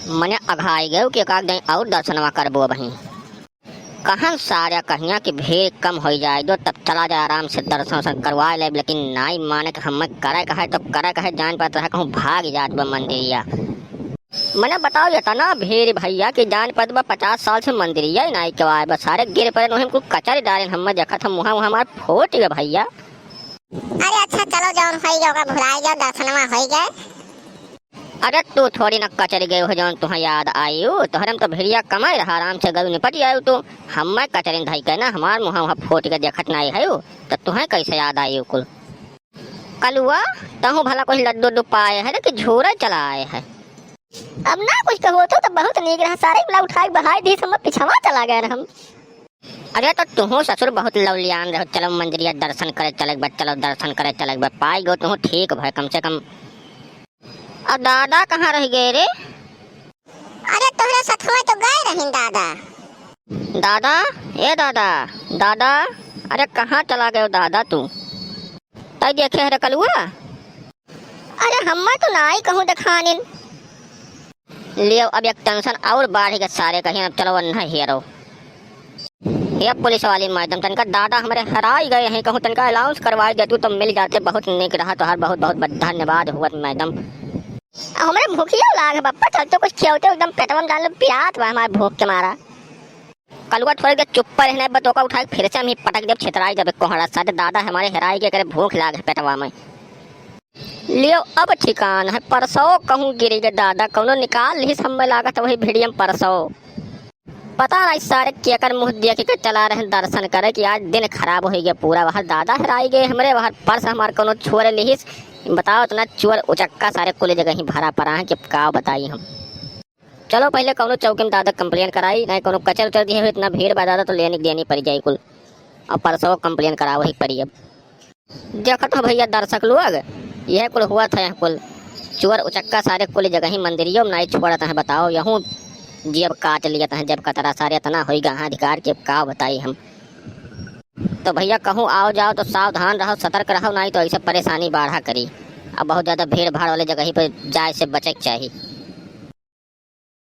मने अघाई गए कि एकाक दिन और दर्शनवा करबो बही कहाँ सारा कहिया कि भीड़ कम हो जाए दो तब चला जाए आराम से दर्शन करवा ले। लेकिन नाई माने कि हम करे कहे तो करे कहे जान पाता है कहूँ भाग जात बा मंदिरिया। मैंने बताओ ये ना भीड़ भैया कि जान पात बा 50 साल से मंदिरिया ही नाई के बस सारे गिर पड़े नोहे कुछ कचर डाले हम देखा था मुहा मुहा हमारे फोट गए भैया। अरे अच्छा चलो जाओ हो जाओगा भुलाई जाओ दर्शनवा हो गए। अरे तू थोड़ी न कचर गए हो जौन तुह याद आयु तोहरम तो भिड़िया कमाई रहा आराम से गई निपट आयु तू हम कचरिन धाई के ना हमार मुहा वहाँ फोट के देखत नहीं है तो तुम्हें कैसे याद आयु कुल कलुआ तहु भला कोई लड्डू उड्डू पाए है कि झोरा चलाए है। अब ना कुछ कहो तो बहुत नीक रहा सारे मिला उठाई बहाई दी सब पिछवा चला गए हम। अरे तो तुहू ससुर बहुत लवलियान रहो चलो मंदिरिया दर्शन करे चले बा चलो दर्शन करे चले बा पाई गो तुहू ठीक भाई कम से कम। अब दादा कहाँ रह गए रे? अरे तोहरे सथवा तो गए रहिन दादा। दादा ए दादा दादा अरे कहाँ चला गए दादा तू तय देखे है कलुआ? अरे हम तो ना ही कहूँ दिखाने लियो अब एक टेंशन और बढ़ गए सारे कहीं अब चलो वन्ना हीरो ये पुलिस वाली मैडम तनका दादा हमारे हराई गए हैं कहूँ तनका अलाउंस करवा दे तू तो मिल जाते बहुत निक रहा तो हर बहुत बहुत धन्यवाद हुआ मैडम। हमारे भूखिया लाग बप्पा चल तो कुछ खियाते एकदम पेटवा में डाल पियात बा हमारे भूख के मारा। कलुआ थोड़ी देर चुप पर रहने बतो का उठा फिर से हम ही पटक जब छितराई जब कोहड़ा साथ दादा हमारे हराई के करे भूख लाग पेटवा में। लियो अब ठिकान है परसों कहूँ गिरी के दादा कौनो निकाल ली समय लागत वही भिड़ियम परसों पता नहीं सारे केकर मुँह देख के चला रहे दर्शन करे कि आज दिन खराब हो गया पूरा वहाँ दादा हराई गए हमारे वहाँ पर्स हमारे कोनो छोरे लिहिस बताओ इतना चोर उचक्का सारे कुल जगह ही भरा पड़ा है कि का बताई हम। चलो पहले कौनो चौकी में दादा कंप्लेन कराई नहीं कोनो कचर उचर दिए हुए इतना भीड़ बा दादा तो लेनी देनी पड़ जाए कुल और परसों कंप्लेन करा वही पड़ी। अब देखो तो भैया दर्शक लोग यह कुल हुआ था कुल चोर उचक्का सारे कुल जगह ही मंदिरियों में नहीं छोड़ता है बताओ यहूँ जेब काट लिया था जब कतरा सारे तना हो गया अधिकार के का बताई हम। तो भैया कहूँ आओ जाओ तो सावधान रहो सतर्क रहो नहीं तो ऐसे परेशानी बढ़ा करी अब बहुत ज़्यादा भीड़ भाड़ वाले जगह ही पर जाए से बचे चाहिए।